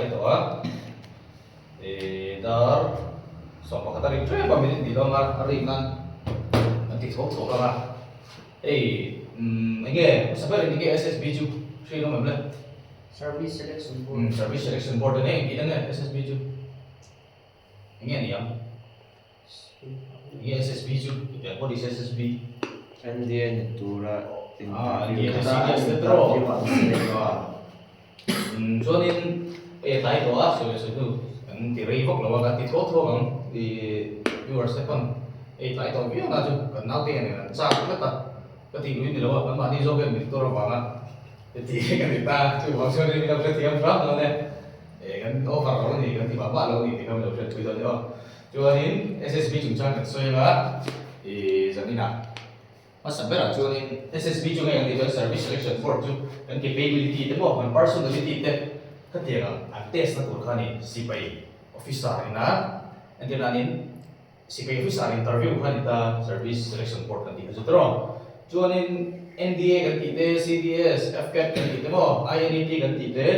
ito dar so pakatari tre ba minit dito nga ari nan nanti so nga again sabar ini SSB ju sino memle Service selection board. service selection board ini kita SSB ju ini ya ini SSB ju ya what is SSB NDA Natura NDA CDS Netro 저는 tayo so ang tiribok lawa ka titoto ang di viewers tepan tayo view na jo kanal te ne sa kata kati gui ni lawa ma di jogen ni toro banga ti kan kita tu bangso ni na pret yang frap no ne kan offer ro ni kan ti baba lo ni ti kan lo pret tu do jo ni SSB chung chang kan so ya zanina masabera jo ni SSB chung yang di service selection board jo kan capability te mo kan personality te katiga ang test na turkani sipay officer na nanti nanin sipay officer interview kan ita service selection board nanti hajo tro juanin NDA kan tite CDS FCAT kan tite mo INET kan tite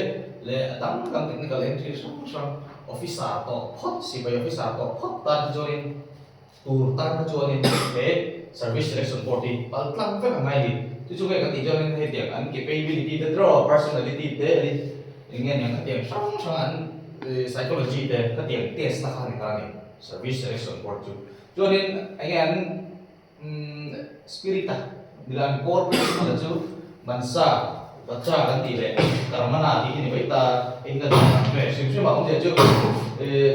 le atang kan technical entry sang officer to phot sipay officer to phot tan juanin tur tan juanin te service selection board ti paltlang fa ngai di tu juga kan tite juanin he tiang an capability te tro personality te ingin yang ketiang sang psychology deh ketiang test lah kan service selection board tu. Jadi ingin spirita bilang core principle tu mansa baca kan tidak karena nanti ini kita ingat kan sebab orang dia tu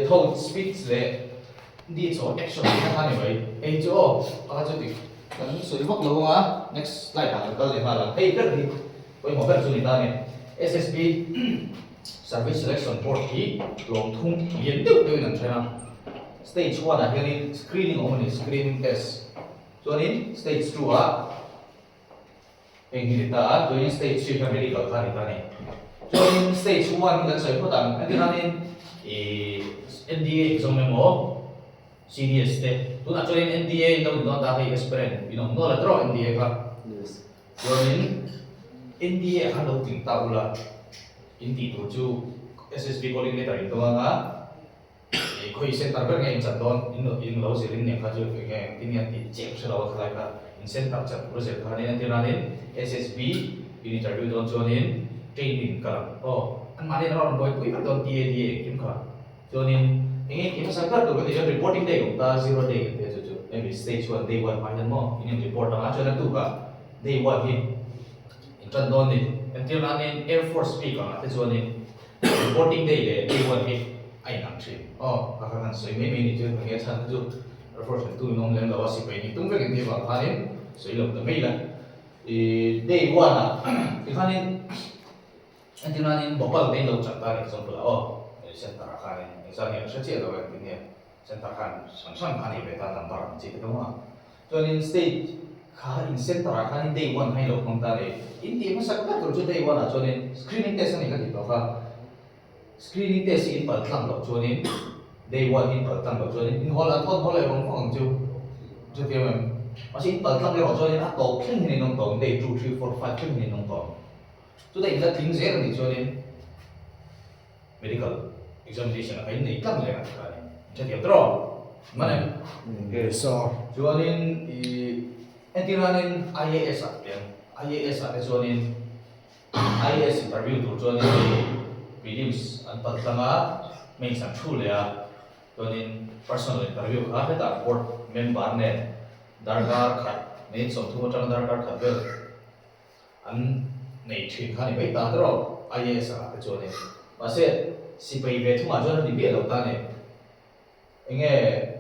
thought speech le di so action kan ni baik jo apa jadi kan sudah bak lalu next slide kalau lihat kan di kau mau bersunita ni SSB Service Selection Board ki long thung yen deu deu nan chana stage 1 a hian screening only screening test so ni stage 2 a engita join stage 3 ka medical ka ni tani join stage 1 kan sai photan ati nanin NDA exam memo CDS te tu na join NDA no no ta kai experience no la draw NDA ka Yes. join NDA kan lo ting ta ula inti tuju SSB coordinator itu nga koi center ber ngai chat don in lo sirin ne kha jo ngai tin yan ti check se lo khala ka in center chat project kha ne tin ranin SSB interview don jonin training ka an mari na boy pui ka don TADA kim kha jonin ngai kim sa ka to ka reporting day ta 0 day te jo maybe stage 1 day 1 final mo in report ang acho na tu ka day 1 hi in don ni until nanin Air Force speak ang ate jonin reporting day day 1 hit ay nang trip kakakan so maybe ni jo ngi chan jo Air Force tu nong len lawa si pai ni tung ve ni ba khanin so ilok da mai la day 1 a khanin until nanin bopal day lo chat ta example center khanin exam ni sa che lo ni center khan sang sang khani be ta nam par chi ta ma jonin state kha in center khanin day 1 hai lo khong ta le Inti masak na tu day 1 a chonin screening test ni ka dito ka screening test in paltlang lo chonin day 1 in paltlang lo chonin in hol aton hol ai rong phong ju tiam masih in paltlang lo chonin a to kling ni nong tong day 2 3 4 5 kling ni nong tong tu dai la thing zero ni chonin medical examination ai nei kam le ka ni tiam tro mana So chonin entiranin IAS at IAS at zonin IAS interview tu zonin prelims an patlanga may isang chule zonin personal interview ka heta board member ne dargar khat may som thu tang dargar khat bel an nei thi khani bai ta dro IAS at zonin base sipai be thuma zon ni be lo ta ne enge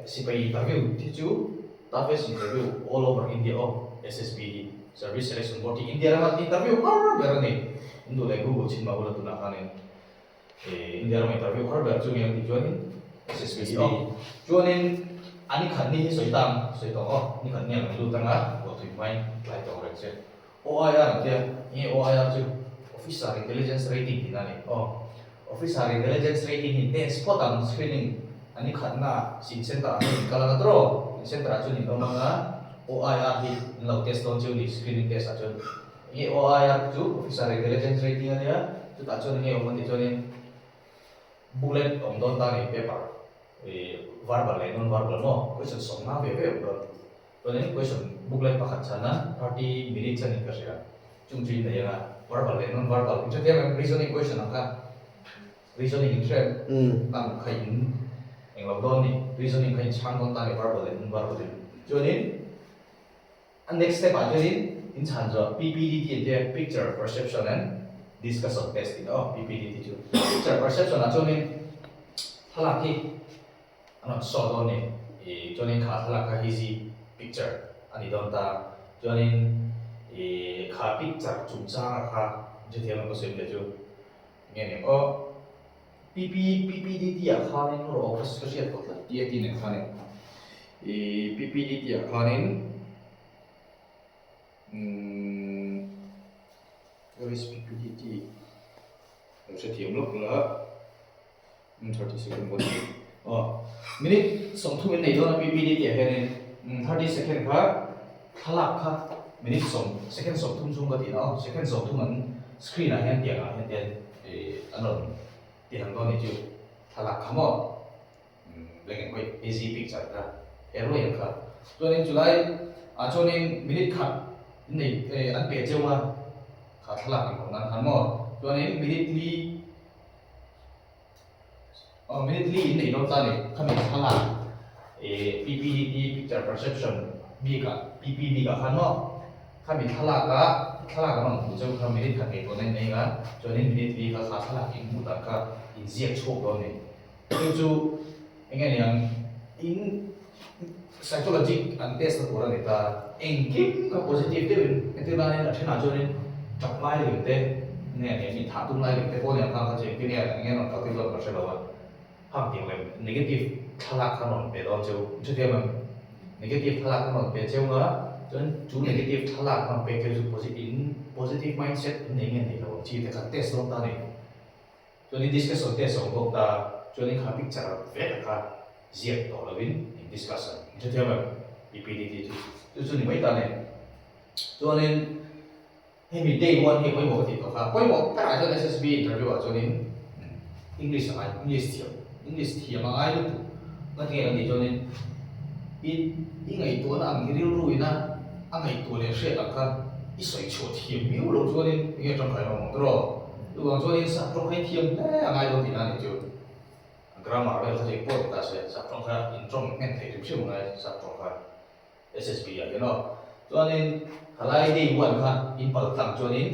sipai interview ti chu ta face interview all over India SSB Service Selection Board India ramat interview berani untuk lagi Google cint mau tu nak kan India ramat interview ber tu yang dijualin SSB jualin ani kan ni soitang ni kan ni yang lu tengah waktu main flight operation OIR dia ini OIR tu Officer Intelligence Rating di nani Officer Intelligence Rating ini spot ang screening ani kan na sin center ani kalau ngatro center aja ni orang OIR di lau test don di screening test aja. Ini OIR tu officer intelligence rating dia tu tak aja ni orang itu ni booklet om don ta ni paper verbal le non verbal mo question som na ve ve don to ne question booklet pakhat chana 30 minutes ani ka sia chung chin ne ya verbal le non verbal je te reasoning question ka reasoning thread tam khai in eng lo don ni reasoning khai chang don ta ni verbal le non verbal cho nên next step là in chan jo PPDT the picture perception and discussion testing PPDT chu picture perception là cho nên thala ki ano so do ne cho nên kha thala ka easy picture ani don ta cho nên kha picture chu cha kha je the ma ko sem le chu nghe ne PPDT à kha ne no office ka siat ko la TAT ne kha ne PPDT à kha ne where is PPDT? Sẽ thiểm lúc là 30 second một minute sống thu bên này đó là PPDT hay nên 30 second khác halak khác minute sống second sống thu chung cái gì đó second sống thu mình screen là hiện tiền anh rồi tiền hàng đó này chứ halak khám ở lên cái easy picture ra error yang khác cho nên July cho nên minute khác này anh bé chơi mà khá là lạc của nó hắn mò cho nên minutely này nó ta này khi mình khá là PPDT picture perception bi cả PPB cả hắn mò khi mình khá là cái nó cũng trong khi minute khác cái này này cả cho nên minutely khá là cái mũ ta cả inject chụp đó này chú anh em yang in psychologic and test của nó người ta engage cái positive thế nên là nên là thế nào cho nên chọc lại được thế nè mình thả tung lại được thế cô này khang cái cái này nghe nó có cái luật sẽ là hàng tiếng là negative thà lạc không phải đó chứ thế mà negative thà lạc không phải chứ nữa cho nên chú negative thà lạc không phải cái positive mindset này nghe này là chỉ để cái test đó ta này cho nên discussion test của ta cho nên khá picture về cái diệt đó là win in discussion chứ thế mà PPDT cho nên mấy ta này cho nên hay mình day one hay quay một thì có khác quay một cái cho SSB interview cho nên English thiam mà ai được nó nghe là gì cho nên in ngày tuổi là anh riêu rùi na anh ngày tuổi này sẽ là cái ít sợi chuột thiam miêu luôn cho nên nghe trong cái mà rồi lúc cho nên sắp trong cái thiam đấy anh ai đâu thì là chứ grammar về cái gì ta sẽ sắp trong cái in trong nghe thấy chút xíu này sắp trong cái SSB à cái nó cho nên halai day one kha in pal tang cho nên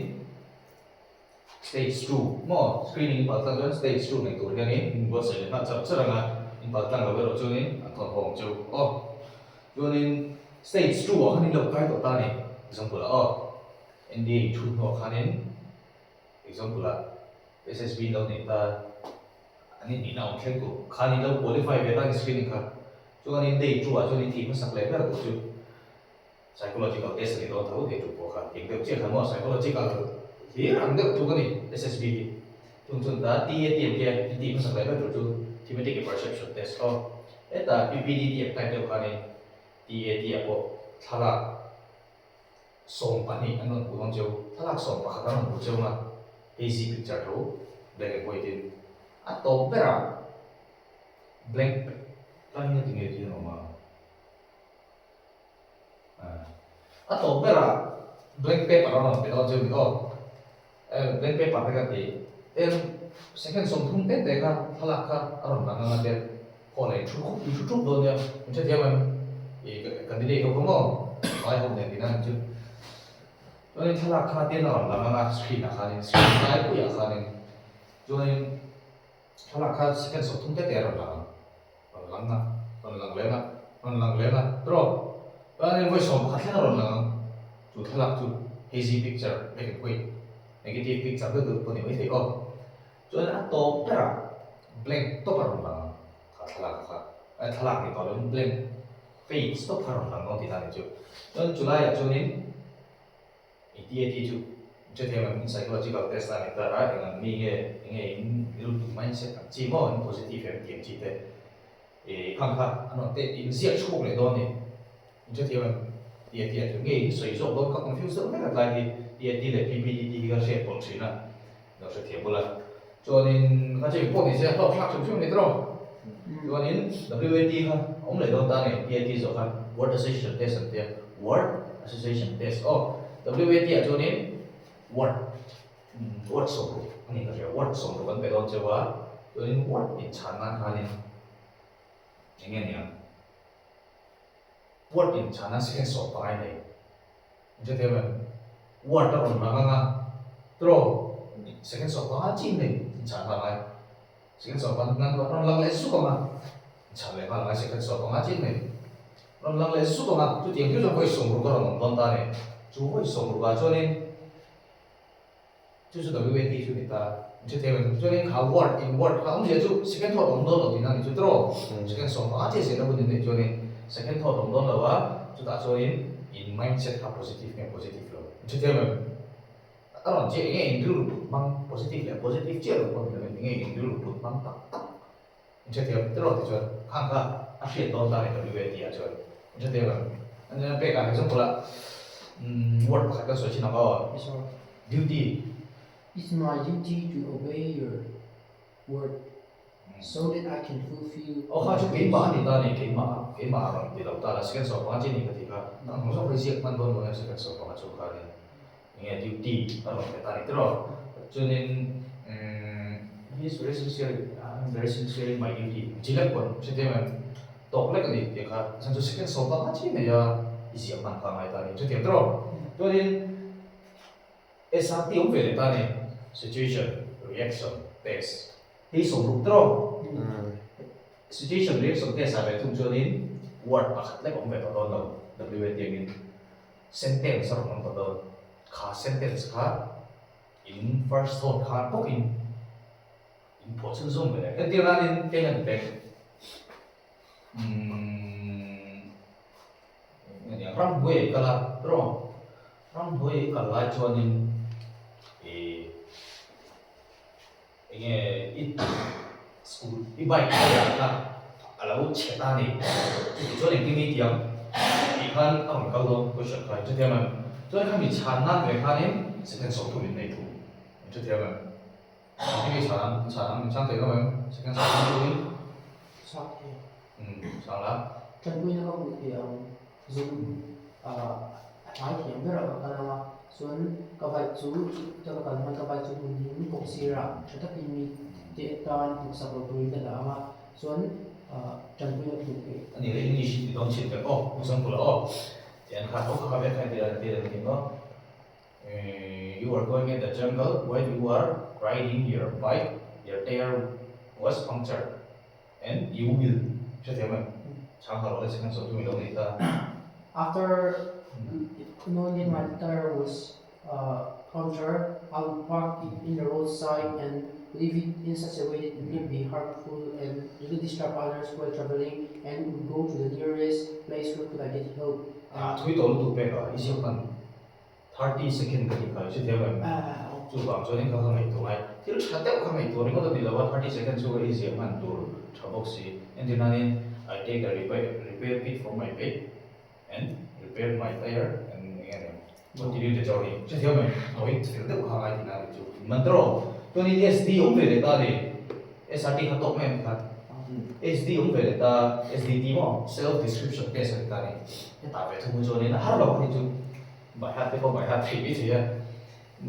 stage 2 mo screening pal tang cho stage 2 này tuổi cái này mình sẽ là chậm chậm là in pal tang là về cho nên thon hồng châu cho nên stage 2 ở cái này cái ta này example là NDA 2 nó khá nên example là SSB đâu này ta anh ấy nào khen của khá nên đâu qualify về ta screening kha cho nên day 2 cho nên thì nó sắp lại là tổ chức psychological test này đó thấu thể chụp bộ khá hiện tượng chiếc hẳn mò psychological thì rằng được chụp cái này SSB chung chung ta tia tiền kia thì nó sẽ lấy được chụp thematic perception test ấy ta PPDT type được cái này tia bộ thà là song bản này anh nói của ông châu thà là song bản khá là của châu mà easy picture đó đây cái quay tiền atau berapa blank kan ini tinggal di rumah atau berapa blank paper orang betul je betul blank paper mereka di second song thung teh kan halak kan orang orang ada kolej cukup doanya macam dia candidate kau kamu ai không để đi năng chứ cho nên halak kan dia orang orang screen kan screen lain pun ya kan cho nên halak kan second song thung teh orang orang langa terus Nên với số khác nhau là chủ thể lạc chủ hazy picture để cái quay negative picture cái từ của những cái cho nên to bera blank to parang lang thà lạc thì to lên blank face to parang lang ngon thì ta chứ cho nên July cho nên ETAT chứ cho thêm mình psychological test là người ta ra dengan nghe mindset chỉ mong positive em điểm chỉ thế khang nó tệ in diệt chụp lại đó này cho thêm ETAT nghe sử dụng đó các confuse rất là lại thì ETAT là PPDT cái sẽ bổn sự là nó sẽ thêm một lần cho nên cái chuyện của mình sẽ học khác chung chung này đó cho nên WAT ha ông lại đâu ta này PAT rồi ha word association test là word association test WAT cho nên word số anh ấy cái word số vẫn phải đón chơi quá cho nên word bị chán nản ha nên nghe nhỉ word bị chán nản sẽ số bài này cho thế mà word đó còn mà 들어 second sofa 하지네 자가가 second sofa 난 그런 랑 레수가 자래가 나 second sofa 하지네 그런 랑 레수가 또 대표 좀 거의 송으로 걸어 놓는다네 주 거의 송으로 가서는就是WAD 就给他就这个就连考 word in word 考这就 second thought 懂了的那你就들어 second sofa这些的问题就连 second thought 懂了와就打说 in mindset 它 positive 跟 positive 了就这个当然这应该引入mang positif ya positif je lo pun dengan ingin引入mang tak jadi terus tu angka asyik tahun tadi WD aja jadi anda pegang itu pula word pakai soal apa So, duty it's my duty to obey your word so that I can fulfill. aja kemah ni tadi kemah orang di laut tadi sekian soal aja ni ketika nang masa presiden mandor mana sekian soal aja kali nghe duty ở cái tại đó cho nên he's very sincere in my duty chỉ là còn chỉ thế mà đọc lại cái gì thì cả sản xuất cái số bao nhiêu này ya ý mà càng ngày tại cho thế đó cho nên SRT cũng về tại này situation reaction test thì số lúc đó situation reaction test là về thông cho nên word mà lại cũng về đó đâu WAT in sentence sao cũng đó 카 sentence 카 in first thought 카 꼭 in important zone vậy cái điều này nên cái này về yang ram gue kala bro ram gue kala cho nên ini school ibai kala alau cerita ni cho nên cái gì tiếng ikan ông câu đó có chuyện phải cho thêm mà所以他们产难为他呢是跟手头人内图，就这样，因为产相对个们是跟手头人， Sakit. 上了， Chân quy nó không bị dùng nói tiếng rất là cần mà xuống các bài chú cho các bạn các bài chú mình cũng xí ra cho tất cả mình để toàn cuộc sống của tôi là mà xuống chân quy nó cũng bị 你的你是你东西的哦，不辛苦了哦，点看我看别看点听哦。You are going in the jungle when you are riding your bike, your tire was punctured, and you will. Cho thế mà, chẳng hạn là sẽ cần số tụi mình đâu đấy ta. after knowing that my tire was punctured, I would park it in the roadside and leave it in such a way that it wouldn't be harmful and it would disturb others while traveling and would go to the nearest place where could I get help. Thôi tổ tụ bè cả, ý phần 30 second cái gì chứ thế mà. Chú bảo cho nên không phải tổ này, thì lúc sáng không phải tổ này có thể là 30 second chú ý gì mà tổ cho bác sĩ. And then I take a repair kit from my bed and repair my tire and continue the journey. Chứ thế mà, nói thì được không ai thì nào chú. Mình đó, cho nên SD cũng về để ta đi, SRT khá tốt mà em khá. SD cũng về để ta, SDT mà, self description test để ta đi. Cái tại về thông cho nên là hát lọc thì chú bài hát có bài hát thì biết gì á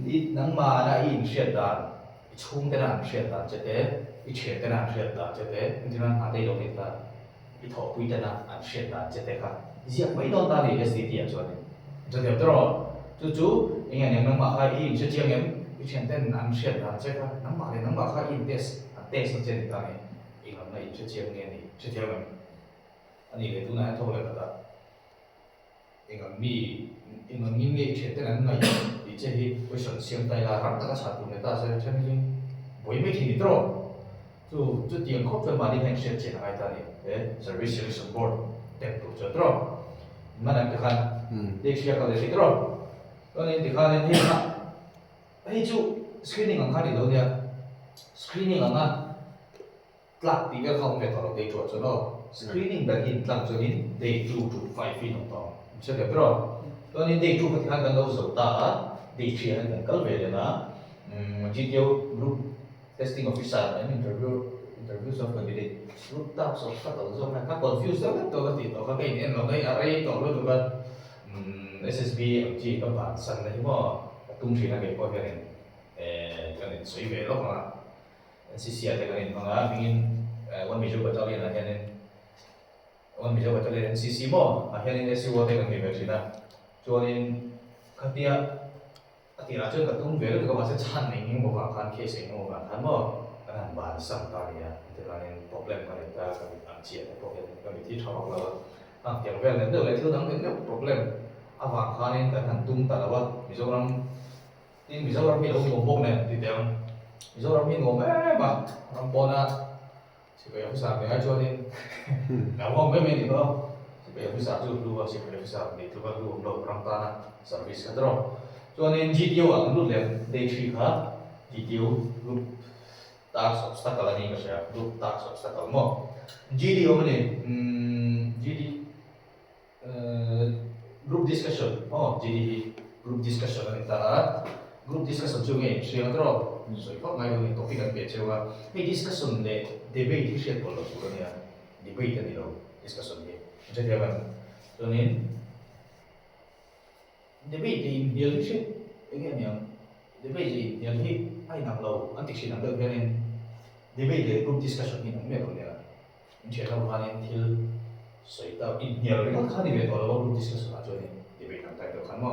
ít nắng mà đã in chuyện đàn chung cái đàn chuyện đàn chết thế ít chuyện cái đàn chuyện đàn chết thế nhưng mà hà tây đâu thì ta ít thọ quy cái đàn chuyện đàn chết thế cả diệt mấy đòn ta thì SDT à cho nên đó chú anh em nắng mà khai in chuyện em ít chuyện tên đàn chuyện đàn chết cả nắng mà khai in test test trên ta này anh em này chuyện nghe này chuyện em anh ấy tu này thôi là cả 이건 민계 최대한 나이 이제 그 선생 따라 한다가 사도네 따서 저는 뭐 이메이킹이 들어 또 뒤에 커플 많이 행시에 지나가다니 예 서비스 셀렉션 보드 때도 저 들어 만약 한 렉시아가 되시 들어 그러니 내가 해주 스크리닝 안 가리 너냐 스크리닝 안 딱 네가 가면 되도록 돼 줘서 스크리닝 백인 딱 저기 돼 주고 5 feet 정도 sẽ đẹp rồi, cho nên đây chung với hai cần đâu sầu ta, đây chỉ hai cần cỡ về là chỉ tiêu group testing officer and interviews of candidate group tasks of các tổ chức là các confused đó tôi có tìm có cái này nó cái array tổ luôn rồi SSB chỉ các bạn sẵn đấy mà tung chỉ là cái coi cái này cái này suy về đó mà NCC cái này mà mình one major battalion là cái này one major battalion NCC mà cái này SU cái này về chỉ là cho nên cái tia thì là chưa cả tung về được các bạn sẽ chăn này nhưng mà bạn case này mà bạn mà cái hàng bán sang cái này thì là nên problem cái này ta cái ăn chia cái problem cái vị trí thảo là tiếng về nên được lấy thứ đó cái problem và khá nên cái hàng tung ta là what ví dụ rằng mình đâu ngồi bốc này thì tiếng ví dụ rằng mình ngồi mà làm bona chỉ phải học sao để cho nên nào không mấy mình thì không chỉ phải học sao cho luôn chỉ phải học sao để thứ ba luôn đâu làm ta service cái đó cho nên GTO ang lúc lên day 3 ha GTO group task obstacle ani ka siya group task obstacle mo GDO man group discussion GD group discussion ani ta group discussion chung nge siya tro so ipak ngai ni topic an pe chewa hey discussion le debate hi share ko lo ko ni debate ani lo discussion ge je dia ban cho nên debate thì nhiều chứ anh em nhỉ debate thì nhiều thì ai nằm lâu anh thực sự nằm được cho nên debate thì group discussion thì nằm được rồi anh chuyện đâu phải nên thiếu sợi tao ít nhiều cái khác thì về đó là group discussion là cho nên debate nằm tại được khán mà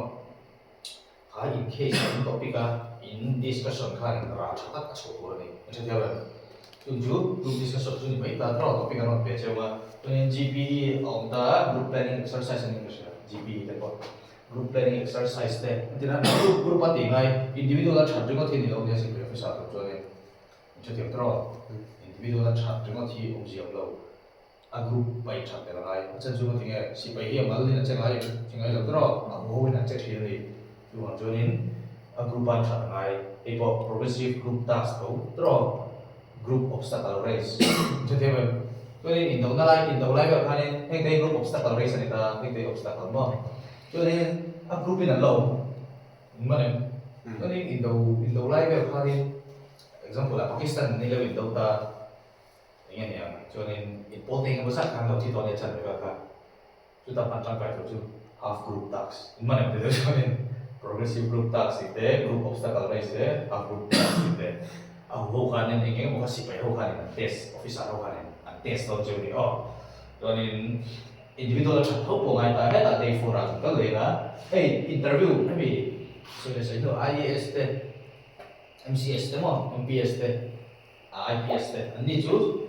khá in case in topic in discussion khá là ra chắc tất cả số rồi này anh sẽ theo là chúng group discussion chúng mình phải ta thảo topic nó về cho mà cho nên GP ông ta group planning exercise anh em GP thế còn group planning exercise te tina group ati ngai individual chat jong thi ni lo ne sin pre sa to cho ne cho ti tro individual chat jong thi om ji lo a group bai chat te ngai chen jong thi nge si bai hi mal ni na chen ngai lo tro a ho na che thi ni tu wa cho nin a group ban chat ngai e po progressive group task to tro group obstacle race cho ti ba cho nên in đầu lai ba khanin heng te group obstacle race ni ta heng te obstacle mo cho nên các group này lâu mà này cho nên in đầu live về khai example là Pakistan này là in đầu ta như này cho nên important cái sát hàng đầu thì toàn là chân về cả chúng ta bàn trang cái thôi chứ half group task mà này thì cho nên progressive group task itu group obstacle race itu half group task itu hô khai nên anh em có sĩ phải hô khai nên test officer hô khai nên test đó chứ đi cho nên individual chat ho po ngai ta heta day 4 ra ka le na hey interview maybe so le sai no IAS te MCS te mo MPS te IPS te ani chu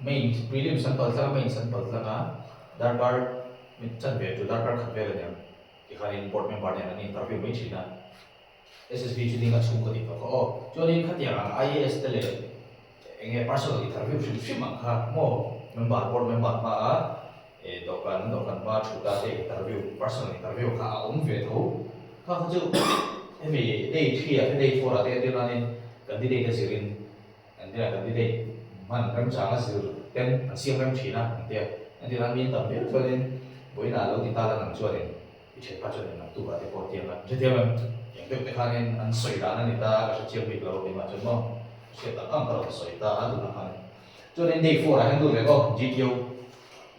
main prelim sample sa main sample sa na darbar mit chan ve tu darbar khat ve le ne ki khani board member ne ani interview mai china SSB chu dinga chung ko ti ko cho nên khat ya IAS te le enge personal interview shim ma kha mo member board member ma dokan ma chuta te interview personal interview kha về thấu kha chu emi day 3 day 4 te te lanin candidate sirin and there candidate man ram changa sir ten siam ram china te and there min tam be cho nên boi na lo ti ta la nang cho nên che pa cho nên tu ba te po te la je te man yang te kha nen an soi da na ni ta ka chiam bi lo ni ma cho mo se ta ang ka soi ta adu na kha cho nên day 4 han du le ko GTO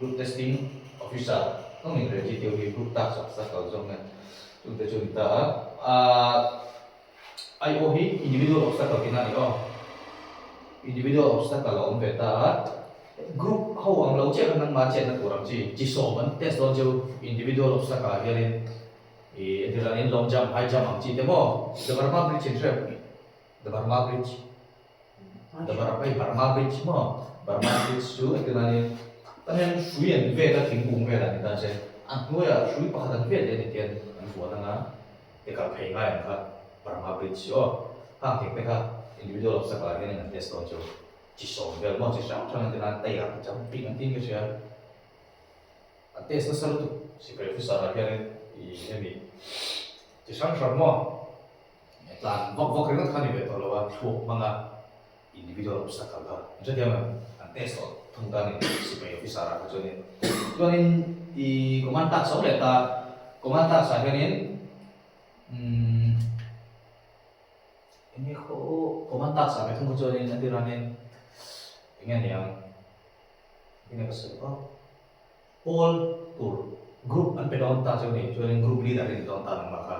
group testing officer không mình phải chỉ tiêu đi group task sa cầu trong này chúng ta IO hi individual obstacle kina ni individual obstacle là ông về ta group hậu ang lâu chết năng mà chết năng của làm chỉ số vẫn test đó chứ individual obstacle kia nên thì là nên long jump high jump ang chỉ thế mo the Burma bridge in trap the Burma bridge mo Burma bridge chú thì là nên但是水也别的挺公平的，但是俺多呀，水把它别的那天俺说的呢，这个配合人家把它不起哦，他听那个 individual obstacle 给人家 test 到就，至少不要冒起上场的那对呀，就比人定个些，啊 test 上了都是可以不少的，别人那边就上场嘛，但我可能看你别到了话，错嘛个 individual obstacle 的，这点嘛，俺 test 到。thông ta này sĩ phải officer ra cho nên thì công an tác sống để ta công an tác sai cho nên ini ko komentar sampai tunggu join nanti ramen ingin yang ini kasih all tour grup an pedon ta join grup leader ini don ta nang maka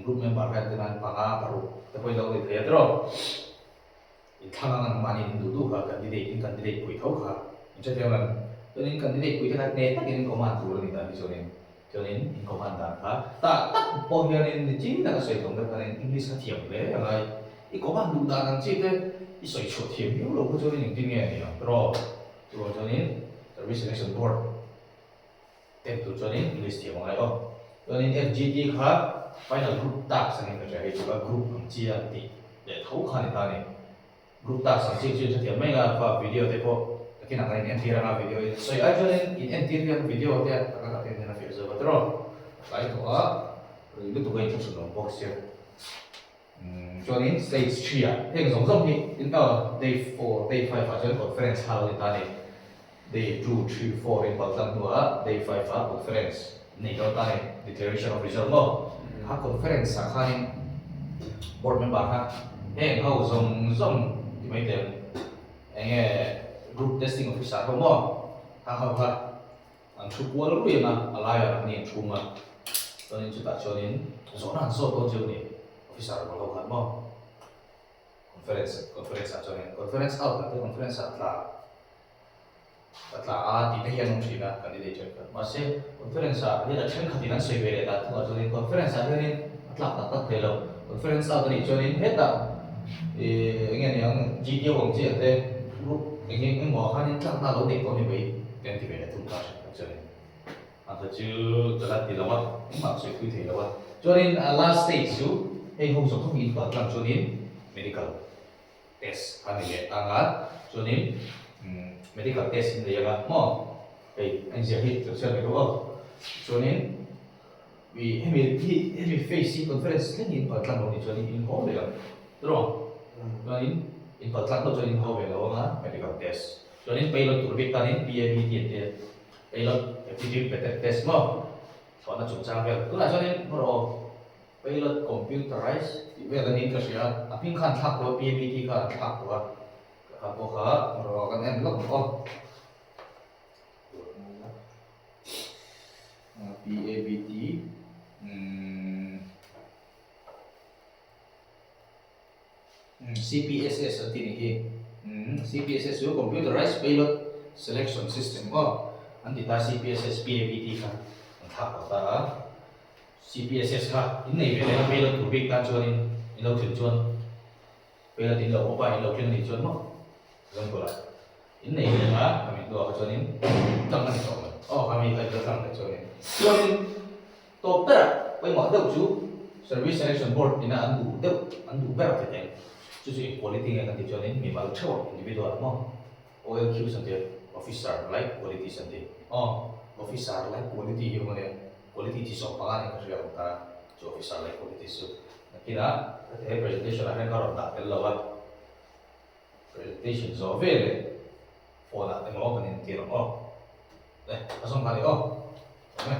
grup member kan dengan panga baru tapi kalau itu ya terus 이탕하는 많이 누구가 candidate 보이토가 이제 되면 저는 candidate 보이가 내 딱이는 것만 들으니까 저는 인것만 다가 딱 보면은 진짜 나가서 동작하는 잉글리시 티어인데 내가 이 것만 누다는 집에 있어 있어 티어요 로고 저는 인딩이에요 그러 저는 서비스 셀렉션 보드 템도 저는 잉글리시 티어가요 저는 FGT가 파이널 그룹 딱 생긴 거죠 이거 그룹 지한테 네 타고가는 다네 group task ang chief sa may nga pa video tipo kinakain interior nga video so actually in interior video dia kakakatin na video so pero kahit ito ito to gain sa long box here join stage 3 yung song in day 4 day 5 actually conference hall ni tani day 2 3 4 in pagtang day 5 conference ni daw tani declaration of result mo conference sa kanin board member ha how zong mấy tiền anh group testing officer không có hàng học anh chụp qua lúc liền mà lại là anh chụp mà cho nên chúng ta cho nên rõ ràng số tôi chưa này officer của học hẳn mà conference cho nên conference out là conference là thì cái hiện chỉ là candidate mà sẽ conference là chân khát thì nó sẽ về là cho nên conference cho nên là tất thể là conference out thì cho nên hết là ingin yang GTO 공지 때 이게 뭐 하는 장나 로데 거니 왜 덴티베네 tumpas 저는 아주 저라 디라와 막세 구이테라와 저는 last stage 수 행홍성 통이 받던 저는 medical test 하는 게 안가 저는 medical test인데 얘가 뭐 anxiety 저처럼 저는 we heavy face conference 는 받던 거니 저는 인호래요 들어 cho nên in phần khác cho nên hầu về đó là medical test cho nên pilot tụi biết ta nên PABT thì pilot aptitude test mà còn là chúng ta về tức là cho nên rồi pilot computerized thì về là nên cái gì à pin khăn thắt của PABT khăn thắt của rồi cái em lóc con PABT CPSS ở tin này CPSS là computerized pilot selection system anh thì ta CPSS PABT ka tháp của ta CPSS ka in này về là pilot của việc ta cho nên in đâu chuyển chuan pilot in đâu có in đâu chuyển đi chuan mà giống vậy là in này về là mình đồ cho nên tăng cái chỗ kami phải tăng cái chỗ này cho nên top ra bây mọi đâu chú service selection board ina anh đủ bé rồi thì就是quality nga kanti cho nên mình bảo cho individual mo OLQ santi officer like quality santi officer like quality yung mga quality ti so pangalan kasi ako ta so officer like quality so nakita presentation na rin karon ta dalawa presentation so vele for na mo kanin tiro asong kali okay